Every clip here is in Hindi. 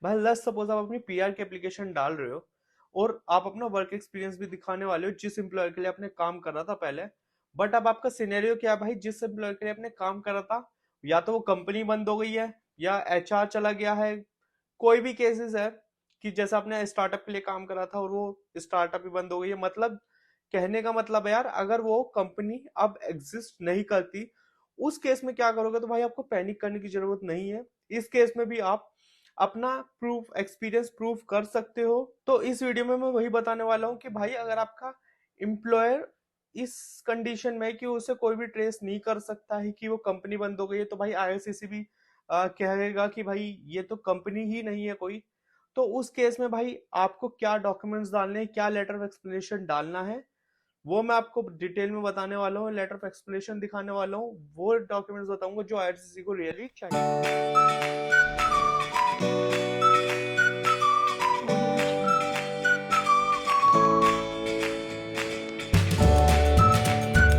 भाई लेट्स सपोज आप अपनी पीआर की एप्लीकेशन डाल रहे हो और आप अपना वर्क एक्सपीरियंस भी दिखाने वाले हो जिस एम्प्लॉयर के लिए आपने काम करा था पहले। बट अब आपका सिनेरियो क्या है भाई, जिस एम्प्लॉयर के लिए आपने काम करा था या तो वो कंपनी बंद हो गई है या एचआर चला गया है। कोई भी केसेस है कि जैसे आपने स्टार्टअप के लिए काम करा था और वो स्टार्टअप ही बंद हो गई है। मतलब कहने का मतलब है यार, अगर वो कंपनी अब एग्जिस्ट नहीं करती उस केस में क्या करोगे, तो भाई आपको पैनिक करने की जरूरत नहीं है। इस केस में भी आप अपना प्रूफ एक्सपीरियंस प्रूफ कर सकते हो। तो इस वीडियो में मैं वही बताने वाला हूँ कि भाई अगर आपका एम्प्लॉयर इस कंडीशन में कि उसे कोई भी ट्रेस नहीं कर सकता है कि वो कंपनी बंद हो गई है, तो भाई आईआरसीसी भी कहेगा कि भाई ये तो कंपनी ही नहीं है कोई। तो उस केस में भाई आपको क्या डॉक्यूमेंट्स डालने हैं, क्या लेटर ऑफ एक्सप्लेनेशन डालना है, वो मैं आपको डिटेल में बताने वाला हूँ। लेटर ऑफ एक्सप्लेनेशन दिखाने वाला हूँ, वो डॉक्यूमेंट्स बताऊंगा जो आईआरसीसी को रियली चाहिए।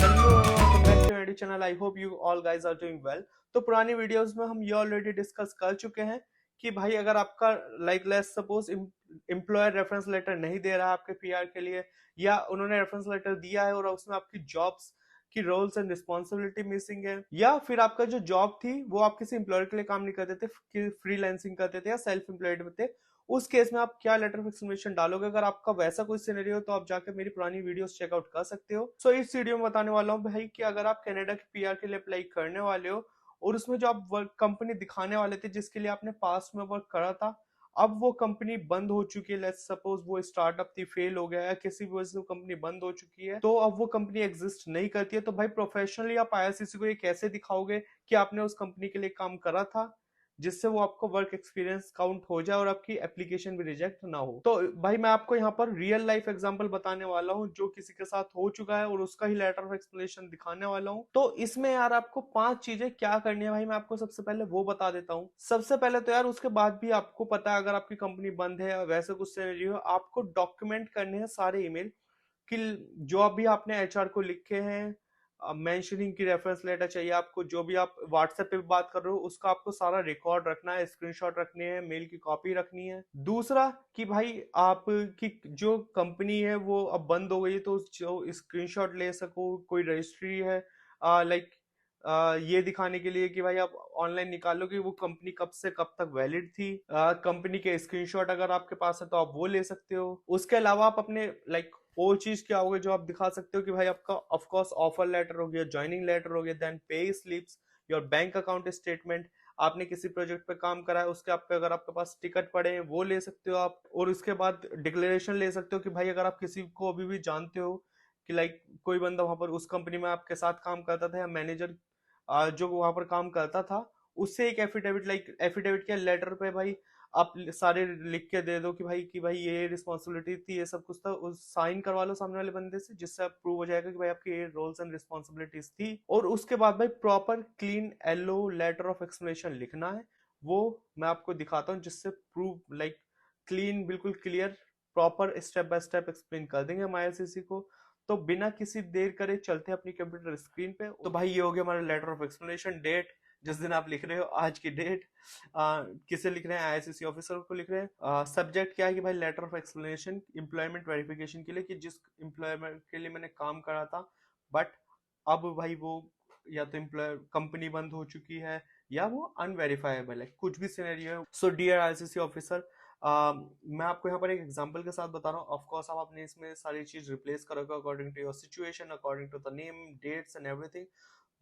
Hello, welcome back to Medi channel. I hope you all guys are doing well. तो पुरानी वीडियोस में हम ये ऑलरेडी डिस्कस कर चुके हैं कि भाई अगर आपका like let's suppose employer reference letter नहीं दे रहा है आपके पीआर के लिए, या उन्होंने रेफरेंस लेटर दिया है और उसमें आपकी जॉब्स की रोल्स एंड रिस्पॉन्सिबिलिटी मिसिंग है, या फिर आपका जो जॉब थी वो आप किसी एम्प्लॉयर के लिए काम नहीं करते थे, फ्रीलांसिंग करते थे या सेल्फ एम्प्लॉयड थे, उस केस में आप क्या लेटर ऑफ एक्सप्लेनेशन डालोगे। अगर आपका वैसा कोई सिनेरियो हो तो आप जाकर मेरी पुरानी वीडियोस चेकआउट कर सकते हो। सो इस वीडियो में बताने वाला हूँ भाई कि अगर आप कनाडा के पीआर के लिए अप्लाई करने वाले हो और उसमें जो आप वर्क कंपनी दिखाने वाले थे जिसके लिए आपने पास्ट में वर्क करा था, अब वो कंपनी बंद हो चुकी है। लेट्स सपोज वो स्टार्टअप थी, फेल हो गया, या किसी भी वजह से वो कंपनी बंद हो चुकी है, तो अब वो कंपनी एग्जिस्ट नहीं करती है, तो भाई प्रोफेशनली आप आईआरसीसी को ये कैसे दिखाओगे कि आपने उस कंपनी के लिए काम करा था, जिससे वो आपको वर्क एक्सपीरियंस काउंट हो जाए और आपकी एप्लीकेशन भी रिजेक्ट ना हो। तो भाई मैं आपको यहाँ पर रियल लाइफ एग्जांपल बताने वाला हूँ जो किसी के साथ हो चुका है और उसका ही लेटर ऑफ एक्सप्लेनेशन दिखाने वाला हूँ। तो इसमें यार आपको 5 चीजें क्या करनी है भाई, मैं आपको सबसे पहले वो बता देता हूँ। सबसे पहले तो यार उसके बाद भी आपको पता है अगर आपकी कंपनी बंद है वैसे कुछ सिनेरियो है, आपको डॉक्यूमेंट करने हैं सारे ईमेल कि जो अभी आपने एचआर को लिखे हैं, मेंशनिंग की रेफरेंस लेटर चाहिए आपको, जो भी आप व्हाट्सएप पे बात कर रहे हो उसका आपको सारा रिकॉर्ड रखना है, स्क्रीनशॉट रखने हैं, मेल की कॉपी रखनी है। दूसरा कि भाई आपकी जो कंपनी है वो अब बंद हो गई है, तो जो स्क्रीनशॉट ले सको, कोई रजिस्ट्री है लाइक ये दिखाने के लिए कि भाई आप ऑनलाइन निकालो कि वो कंपनी कब से कब तक वैलिड थी। कंपनी के स्क्रीनशॉट अगर आपके पास है तो आप वो ले सकते हो। उसके अलावा आप अपने लाइक वो चीज क्या होगी जो आप दिखा सकते हो कि भाई आपका ऑफ कोर्स ऑफर लेटर हो गया, ज्वाइनिंग लेटर हो गया, then pay slips, your bank account statement, आपने किसी प्रोजेक्ट पे काम करा है उसके आप पे अगर आपके पास टिकट पड़े हैं वो ले सकते हो आप। और उसके बाद डिक्लेरेशन ले सकते हो कि भाई अगर आप किसी को अभी भी जानते हो कि लाइक कोई बंदा वहां पर उस कंपनी में आपके साथ काम करता था या मैनेजर जो वहां पर काम करता था, उससे एक एफिडेविट लाइक एफिडेविट के लेटर पे भाई आप सारे लिख के दे दो कि भाई ये रिस्पॉन्सिबिलिटी थी, ये सब कुछ था, उस साइन करवा लो सामने वाले बंदे से जिससे आप प्रूव हो जाएगा कि भाई आपकी ये रोल्स एंड रिस्पॉन्सिबिलिटीज थी। और उसके बाद भाई proper clean yellow letter of explanation लिखना है, वो मैं आपको दिखाता हूँ जिससे प्रूव लाइक क्लीन बिल्कुल clear proper step by step explain कर देंगे हम आईआरसीसी को। तो बिना किसी देर करे चलते हैं अपनी कंप्यूटर स्क्रीन पे। तो भाई ये हो गया हमारा लेटर ऑफ एक्सप्लेनेशन। डेट जिस दिन आप लिख रहे हो आज की डेट, किसे लिख रहे हैं, आईआरसीसी ऑफिसर को लिख रहे हैं। सब्जेक्ट क्या है कि भाई letter of explanation employment verification के लिए कि जिस एम्प्लॉयमेंट के लिए मैंने काम करा था बट अब भाई वो या तो एम्प्लॉय कंपनी बंद हो चुकी है या वो अनवेरिफाइबल है, कुछ भी सिनेरियो है। सो डियर आईआरसीसी ऑफिसर, मैं आपको यहाँ पर एक एग्जांपल के साथ बता रहा हूँ। ऑफ कोर्स आप अपने इसमें सारी चीज रिप्लेस करोगे according to your situation, according to the name, dates and everything.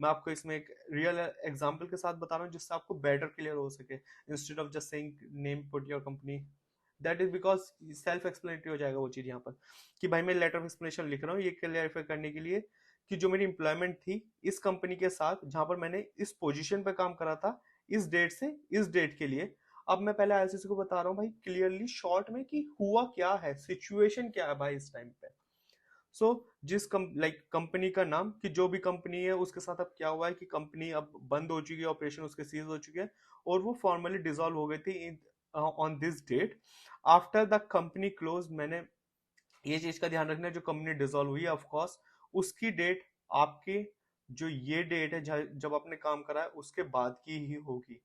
मैं आपको इसमें एक रियल एग्जांपल के साथ बता रहा हूँ जिससे आपको बेटर क्लियर हो सके, instead of just saying name put your company. That is because self explanatory हो जाएगा वो चीज यहाँ पर कि भाई मैं लेटर ऑफ एक्सप्लेनेशन लिख रहा हूँ ये क्लियरिफाई करने के लिए कि जो मेरी इंप्लॉयमेंट थी इस कंपनी के साथ जहां पर मैंने इस पोजीशन पे काम करा था इस डेट से इस डेट के लिए। अब मैं पहले आईसीसी को बता रहा हूँ भाई क्लियरली शॉर्ट में कि हुआ क्या है, सिचुएशन क्या है भाई इस टाइम पे। सो जिस लाइक कंपनी का नाम कि जो भी कंपनी है उसके साथ अब क्या हुआ है कि कंपनी अब बंद हो चुकी है, ऑपरेशन उसके सीज हो चुके हैं और वो फॉर्मली डिसॉल्व हो गई थी on this date after the company close. मैंने ये चीज का ध्यान रखना है जो कंपनी डिसॉल्व हुई है ऑफ कोर्स उसकी डेट आपके जो ये डेट है जब आपने काम करा है उसके बाद की ही होगी।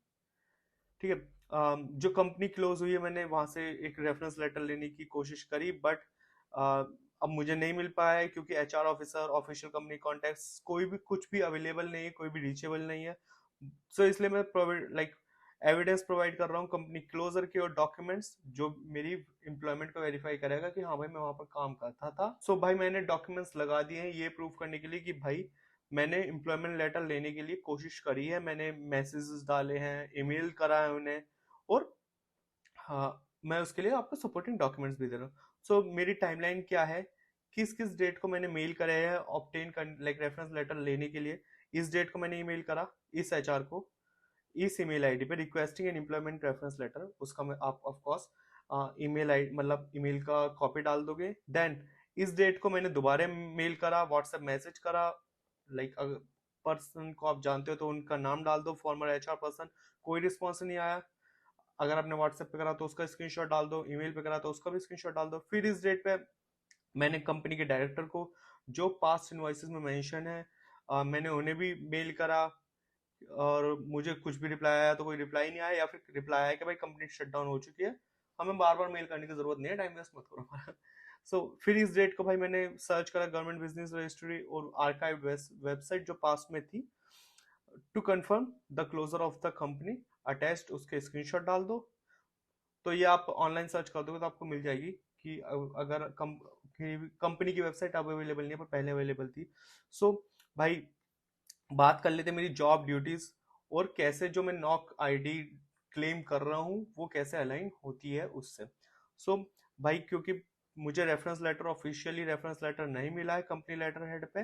ठीक है। जो कंपनी क्लोज हुई है मैंने वहां से एक रेफरेंस लेटर लेने की कोशिश करी, बट अब मुझे नहीं मिल पाया है क्योंकि HR officer, official company contacts, कोई भी कुछ भी अवेलेबल नहीं है, कोई भी रीचेबल नहीं है। सो इसलिए मैं प्रोवाइड एविडेंस प्रोवाइड कर रहा हूँ कंपनी क्लोजर के और डॉक्यूमेंट्स जो मेरी एम्प्लॉयमेंट को वेरीफाई करेगा कि हाँ भाई मैं वहां पर काम करता था। सो भाई मैंने डॉक्यूमेंट्स लगा दिए हैं ये प्रूफ करने के लिए कि भाई मैंने एम्प्लॉयमेंट लेटर लेने के लिए कोशिश करी है, मैंने मैसेजेस डाले हैं, ईमेल करा है उन्हें, और हाँ मैं उसके लिए आपको सपोर्टिंग डॉक्यूमेंट्स भी दे रहा हूँ। सो मेरी टाइमलाइन क्या है, किस किस डेट को मैंने मेल करे हैं ऑब्टेन कर रेफरेंस लेटर लेने के लिए। इस डेट को मैंने ईमेल करा इस एचआर को, इस ईमेल आईडी पे requesting an employment reference letter, उसका मैं आप ऑफ कोर्स ईमेल आई मतलब ईमेल का कॉपी डाल दोगे। देन इस डेट को मैंने दोबारा मेल करा, व्हाट्सएप मैसेज करा, अगर पर्सन को आप जानते हो तो उनका नाम डाल दो, फॉर्मर एचआर पर्सन, कोई रिस्पॉन्स नहीं आया। अगर आपने व्हाट्सएप पे करा तो उसका स्क्रीनशॉट डाल दो, ईमेल पे करा तो उसका भी स्क्रीनशॉट डाल दो। फिर इस डेट पे मैंने कंपनी के डायरेक्टर को जो पास्ट इनवॉइसेस में मेंशन है मैंने उन्हें भी मेल करा, और मुझे कुछ भी रिप्लाई आया तो कोई रिप्लाई नहीं आया, या फिर रिप्लाई आया कि भाई कंपनी शट डाउन हो चुकी है, हमें बार बार मेल करने की जरूरत नहीं है, टाइम वेस्ट मत करो हमारा। सो फिर इस डेट को भाई मैंने सर्च करा गवर्नमेंट बिजनेस रजिस्ट्री और आर्काइव वेबसाइट जो पास में थी, to confirm the closure of the company, attached उसके स्क्रीनशॉट डाल दो। तो ये आप ऑनलाइन सर्च कर दोगे तो आपको मिल जाएगी कि अगर कंपनी की वेबसाइट अब अवेलेबल नहीं है पर पहले अवेलेबल थी। सो भाई बात कर लेते मेरी जॉब ड्यूटीज और कैसे जो मैं नॉक आईडी क्लेम कर रहा हूँ वो कैसे अलाइन होती है उससे। सो भाई क्योंकि मुझे reference letter, officially reference letter नहीं मिला है कंपनी लेटर हेड पे,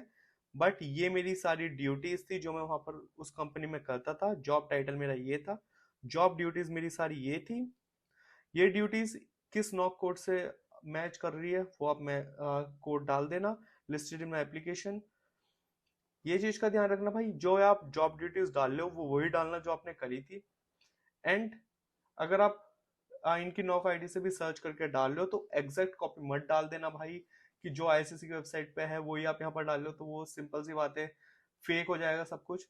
बट ये मेरी सारी ड्यूटीज थी जो मैं वहां पर उस कंपनी में करता था, जॉब टाइटल मेरा ये था, जॉब ड्यूटीज मेरी सारी ये थी। ये ड्यूटीज किस नॉक कोड से मैच कर रही है वो आप मैं कोड डाल देना लिस्टेड इन माई एप्लीकेशन। ये चीज का ध्यान रखना भाई, जो आप जॉब ड्यूटीज डाल रहे हो वो वही डालना जो आपने करी थी। एंड अगर आप इनकी नॉक आईडी से भी सर्च करके डाल रहे हो तो एग्जैक्ट कॉपी मत डाल देना भाई, कि जो आईसीसी की वेबसाइट पे है वही आप यहाँ पर डाल रहे हो, तो वो सिंपल सी बात है, फेक हो जाएगा सब कुछ।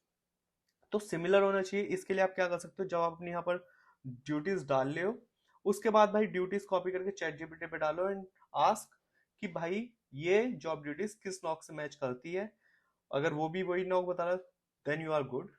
तो सिमिलर होना चाहिए। इसके लिए आप क्या कर सकते हो, जब आप अपने यहाँ पर ड्यूटीज डाल रहे हो उसके बाद भाई ड्यूटीज कॉपी करके चैट जीपीटी पे डालो एंड आस्क कि भाई ये जॉब ड्यूटीज किस नॉक से मैच करती है। अगर वो भी वही नॉक बता रहा है then you are good.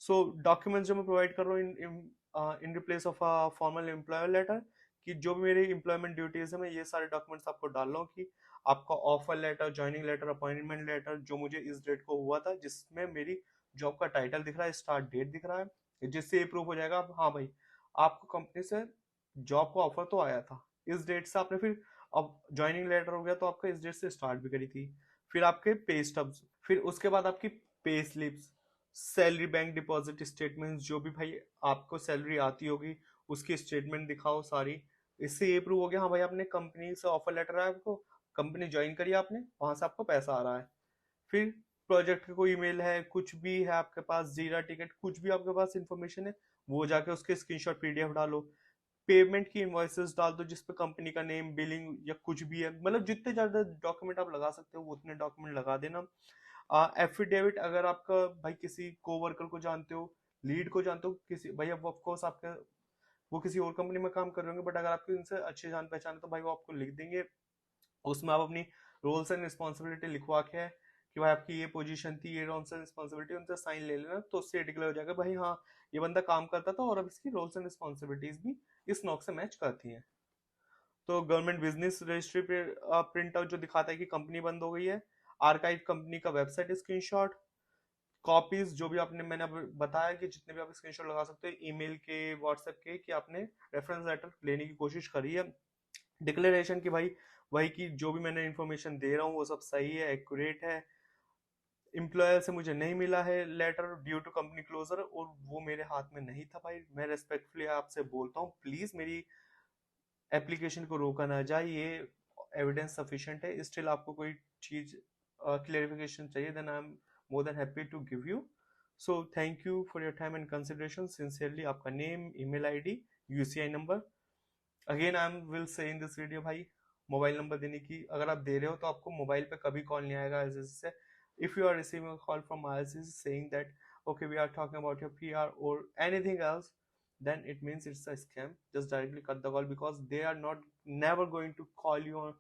So documents जो मैं प्रोवाइड कर रहा हूँ in replace of a formal employer letter, कि जो भी मेरी एम्प्लॉयमेंट ड्यूटीज है मैं ये सारे डॉक्यूमेंट्स आपको डाल रहा हूँ, कि आपका offer letter, joining letter, appointment letter जो मुझे इस डेट को हुआ था, जिसमें मेरी जॉब का टाइटल दिख रहा है, स्टार्ट डेट दिख रहा है, जिससे ये प्रूफ हो जाएगा हाँ भाई आपको कंपनी से जॉब का ऑफर तो आया था, इस डेट से आपने फिर अब ज्वाइनिंग लेटर हो गया तो आपका इस डेट से स्टार्ट भी करी थी। फिर आपके पे स्टब्स, फिर उसके बाद आपकी pay slips, salary bank deposit statement, जो भी भाई आपको सैलरी आती होगी उसकी स्टेटमेंट दिखाओ सारी। इससे ये प्रूव हो गया हाँ भाई आपने कंपनी से ऑफर लेटर आया, आपको कंपनी ज्वाइन करी आपने, वहां से आपको पैसा आ रहा है। फिर प्रोजेक्ट का कोई ईमेल है, कुछ भी है आपके पास, जीरा टिकट, कुछ भी आपके पास इंफॉर्मेशन है वो जाके उसके स्क्रीनशॉट पीडीएफ डालो। पेमेंट की इनवॉइसेस डाल दो जिसपे कंपनी का नेम, बिलिंग या कुछ भी है, मतलब जितने ज्यादा डॉक्यूमेंट आप लगा सकते हो वो उतने डॉक्यूमेंट लगा देना। एफिडेविट, अगर आपका भाई किसी कोवर्कर को जानते हो, लीड को जानते हो, किसी भाई अब ऑफ कोर्स आपके वो किसी और कंपनी में काम कर रहे होंगे, बट अगर आपकी उनसे अच्छी जान पहचान है तो भाई वो आपको लिख देंगे, उसमें आप अपनी रोल्स एंड रिस्पॉन्सिबिलिटी लिखवा के है कि भाई आपकी ये पोजीशन थी, ये रोल्स एंड रिस्पॉन्सिबिलिटी, उनसे साइन ले लेना तो उससे डिक्लेयर हो जाएगा भाई हाँ ये बंदा काम करता था और अब इसकी रोल्स एंड रिस्पॉन्सिबिलिटीज भी इस नॉक से मैच करती हैं। तो गवर्नमेंट बिजनेस रजिस्ट्री पे प्रिंट आउट जो दिखाता है कि कंपनी बंद हो गई है, आर्काइव कंपनी का वेबसाइट स्क्रीनशॉट, कॉपीज जो भी आपने मैंने बताया कि जितने भी आप स्क्रीनशॉट लगा सकते हो ईमेल के, व्हाट्सएप के, कि आपने रेफरेंस लेटर लेने की कोशिश करी है, डिक्लेरेशन की भाई वही कि जो भी मैंने इन्फॉर्मेशन दे रहा हूँ वो सब सही है, एक्यूरेट है, एम्प्लॉयर से मुझे नहीं मिला है letter due to company closure और वो मेरे हाथ में नहीं था भाई, मैं रेस्पेक्टफुली आपसे बोलता हूँ प्लीज मेरी एप्लीकेशन को रोका ना जाए, ये एविडेंस सफिशिएंट है। स्टिल आपको कोई चीज क्लेरिफिकेशन चाहिए then I am more than happy to give you. So thank you for your time and consideration, sincerely आपका name, email ID, UCI number. Again I am will say in this video भाई मोबाइल नंबर देने की, अगर आप दे रहे हो तो आपको मोबाइल पे कभी कॉल नहीं आएगा से। If you are receiving a call from IRCTC saying that okay we are talking about your PR or anything else, then it means it's a scam. Just directly cut the call, because they are not never going to call you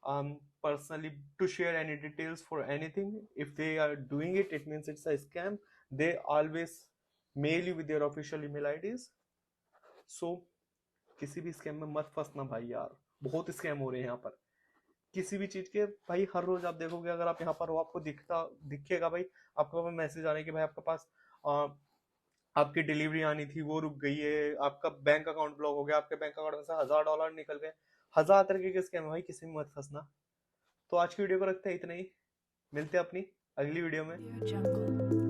on personally to share any details for anything. If they are doing it, it means it's a scam. They always mail you with their official email IDs. So किसी भी स्कैम में मत फंसना भाई यार, बहुत स्कैम हो रहे हैं यहाँ पर किसी भी चीज के। भाई हर रोज आप देखोगे, अगर आप यहाँ पर हो, आपको दिखेगा भाई, आपके पास मैसेज आ रहा है कि भाई आपके पास आपकी डिलीवरी आनी थी वो रुक गई है, आपका बैंक अकाउंट ब्लॉक हो गया, आपके बैंक अकाउंट में से $1000 निकल गए। 1000 तरीके के स्कैम है भाई, किसी में मत फंसना। तो आज की वीडियो को रखते हैं इतना ही, मिलते हैं अपनी अगली वीडियो में।